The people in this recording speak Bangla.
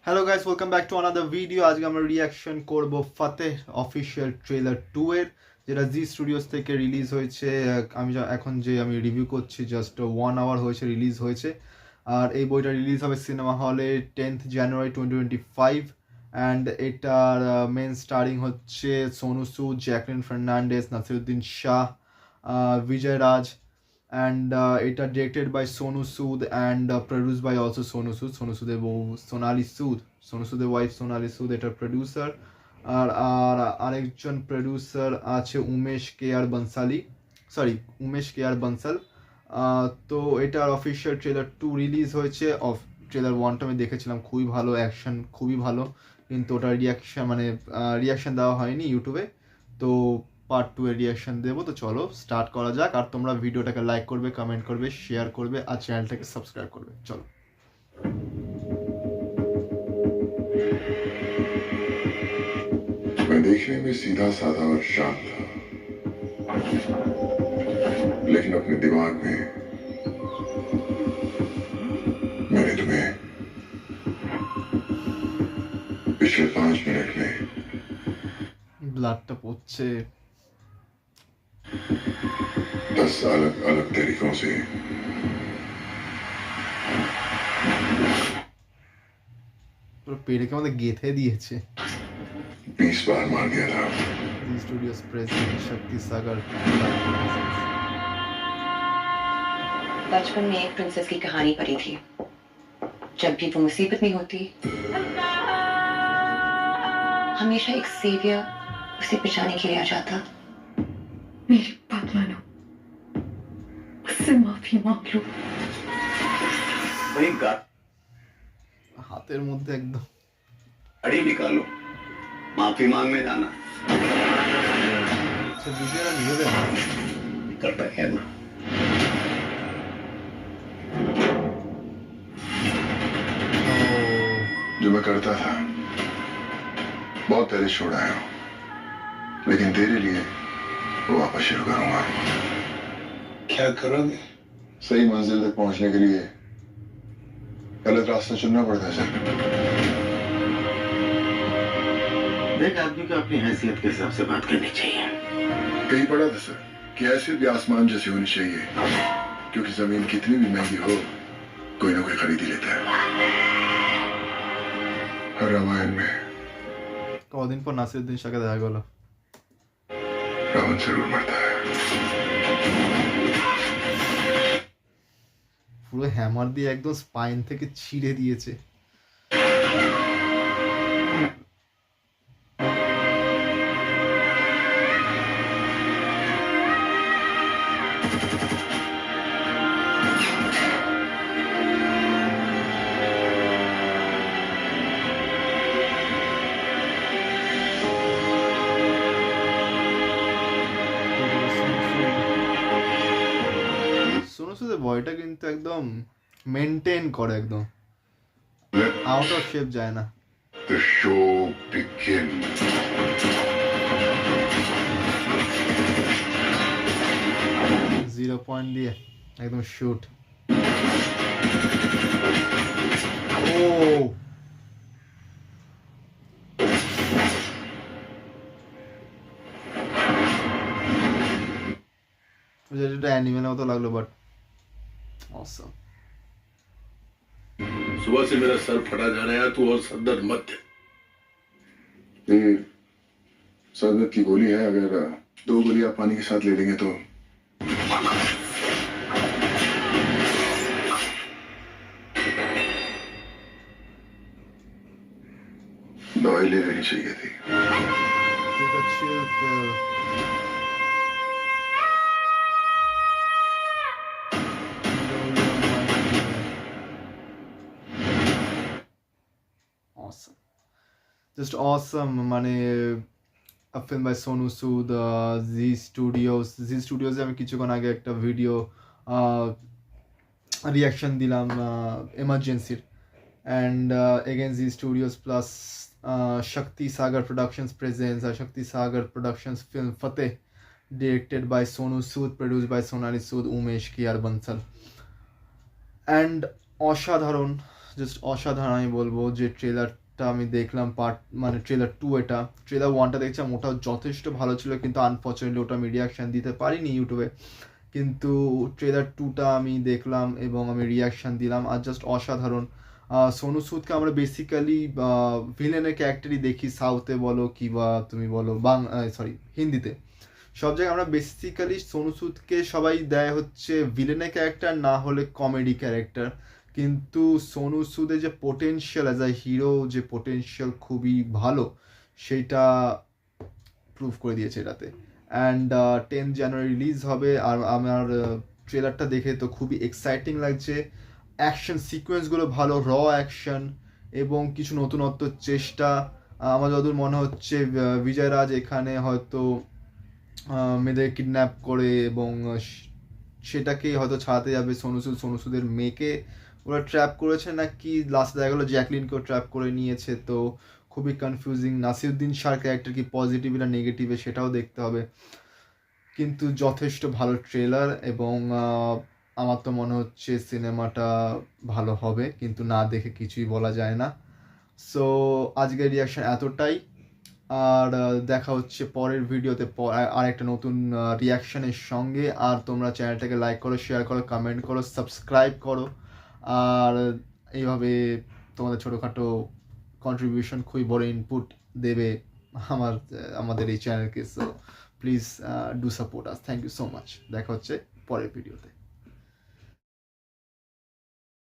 Hello guys, welcome back to another video. আজকে আমরা রিয়াকশন করব ফাতে অফিসিয়াল ট্রেলার 2 এর, যেটা জি স্টুডিওস থেকে রিলিজ হয়েছে। এখন আমি রিভিউ করছি, জাস্ট 1 আওয়ার হয়েছে রিলিজ হয়েছে। আর এই বইটা রিলিজ হবে সিনেমা হলে 10th জানুয়ারি 2025। অ্যান্ড এটার মেন স্টারিং হচ্ছে সোনু সুদ, জ্যাকলিন ফার্নান্ডেজ, নাসিরুদ্দিন শাহ, বিজয় রাজ। And এটা directed by Sonu Sood and produced by also Sonu Sood. Sonu Sood বউ সোনালি সুদ, সোনু সুদের ওয়াইফ সোনালি সুদ এটার প্রডিউসার। আর আর আরেকজন প্রডিউসার আছে উমেশ কে আর বনসালি, উমেশ কে আর বনসাল। তো এটার অফিসিয়াল ট্রেলার 2 রিলিজ হয়েছে। ট্রেলার 1টা আমি দেখেছিলাম, খুবই ভালো, অ্যাকশন খুবই ভালো, কিন্তু ওটার রিয়াকশন দেওয়া হয়নি ইউটিউবে। তো পার্ট 2 এর রিয়াকশন দেবো। তো চলো স্টার্ট করা যাক। আর তোমরা ভিডিওটাকে লাইক করবে, কমেন্ট করবে, শেয়ার করবে আর চ্যানেলটাকে সাবস্ক্রাইব করবে। চলো। मैं देखने में सीधा साधा और शांत था, लेकिन अपने दिमाग में मैंने तुम्हें पिछले 5 मिनट में ব্লাডটা পড়ছে। 10 अलग अलग तरीकों से পুরো পেড়েকে আমাদের গেঁথে দিয়েছে। 20 बार मार दिया था। জি স্টুডিওস প্রেজেন্ট শক্তি সাগর। बचपन में एक प्रिंसेस की कहानी पढ़ी थी। जब भी वो मुसीबत में होती, हमेशा एक सेवियर उसे बचाने के लिए आ जाता। मेरी बात मानो, उससे माफी मांग लो। वही হাতের মধ্যে একদম गाड़ी निकालो, माफी मांगने जाना ভিডিওটা নিয়ে দেন। करता है ना। जो मैं करता था बहुत पहले छोड़ आया हूं, लेकिन तेरे लिए वो वापस शुरू करूंगा। क्या करोगे? सही मंजिल तक पहुंचने के लिए गलत रास्ता चुनना पड़ता है सर। देख, आदमी को अपनी हैसियत के हिसाब से बात करनी चाहिए। कहीं पड़ा था सर कि हैसियत भी आसमान जैसी होनी चाहिए, क्योंकि जमीन कितनी भी महंगी हो कोई ना कोई खरीद ही लेता है। हर रामायण में কদিন পর নাসিরুদ্দিন শাহকে দেখা গেল। रावण जरूर मरता है। পুরো হ্যামার দিয়ে একদম স্পাইন থেকে ছিঁড়ে দিয়েছে। সোনু সুদের বয়টা কিন্তু একদম মেনটেন করে, একদম Let আউট অফ শেপ যায় না। the show begin. 0 পয়েন্ট দিয়ে একদম শুট। ও যেটা অ্যানিমের মতো লাগলো, বাট অসম। सुबह से मेरा सर फटा जा रहा है, तू और सर मत दे। ये सरदर्द की गोली है, अगर 2 गोली आप पानी के साथ ले लेंगे तो दवाई ले लेनी चाहिए थी। ঠিক আছে। Awesome. Just awesome. মানে a film by Sonu Sood, Zee studios আমি কিছুক্ষণ আগে একটা ভিডিও রিয়াকশন দিলাম এমার্জেন্সির। And again Zee studios plus Shakti Sagar productions presents, Shakti Sagar productions film Fateh, directed by Sonu Sood, produced by Sonali Sood, Umesh K R Bansal. And অসাধারণ জাস্ট অসাধারণ আমি বলবো। যে ট্রেলারটা আমি দেখলাম মানে ট্রেলার 2, এটা ট্রেলার 1টা দেখছিলাম, ওটাও যথেষ্ট ভালো ছিল, কিন্তু আনফর্চুনেটলি ওটা আমি রিয়াকশান দিতে পারিনি ইউটিউবে। কিন্তু ট্রেলার 2টা আমি দেখলাম এবং আমি রিয়াকশান দিলাম, আর জাস্ট অসাধারণ। সোনু সুদকে আমরা বেসিক্যালি ভিলেনের ক্যারেক্টারই দেখি, সাউথে বলো কিংবা তুমি বলো হিন্দিতে, সব জায়গায় আমরা বেসিক্যালি সোনু সুদকে সবাই দেয় হচ্ছে ভিলেনের ক্যারেক্টার, না হলে কমেডি ক্যারেক্টার। কিন্তু সোনু সুদের যে পোটেনশিয়াল অ্যাজ আ হিরো, যে পোটেনশিয়াল খুবই ভালো, সেইটা প্রুভ করে দিয়েছে এটাতে। অ্যান্ড 10 জানুয়ারি রিলিজ হবে। আর আমার ট্রেলারটা দেখে তো খুবই এক্সাইটিং লাগছে। অ্যাকশন সিকোয়েন্সগুলো ভালো, অ্যাকশন এবং কিছু নতুনত্ব চেষ্টা। আমার যতদূর মনে হচ্ছে বিজয় রাজ এখানে হয়তো মেয়েদের কিডন্যাপ করে এবং সেটাকেই হয়তো ছাড়াতে যাবে। সোনু সুদের মেয়েকে ওরা ট্র্যাপ করেছে, নাকি লাস্টে দেখা গেলো জ্যাকলিনকেও ট্র্যাপ করে নিয়েছে। তো খুবই কনফিউজিং। নাসিরুদ্দিন শাহর ক্যারেক্টার কি পজিটিভ না নেগেটিভে সেটাও দেখতে হবে। কিন্তু যথেষ্ট ভালো ট্রেলার এবং আমার তো মনে হচ্ছে সিনেমাটা ভালো হবে, কিন্তু না দেখে কিছুই বলা যায় না। সো আজকের রিয়াকশন এতটাই, আর দেখা হচ্ছে পরের ভিডিওতে আর একটা নতুন রিয়াকশনের সঙ্গে। আর তোমরা চ্যানেলটাকে লাইক করো, শেয়ার করো, কমেন্ট করো, সাবস্ক্রাইব করো। আর এইভাবে তোমাদের ছোটোখাটো কন্ট্রিবিউশন খুবই বড় ইনপুট দেবে আমাদের এই চ্যানেলকে। So please do support us. Thank you so much. দেখা হচ্ছে পরের ভিডিওতে।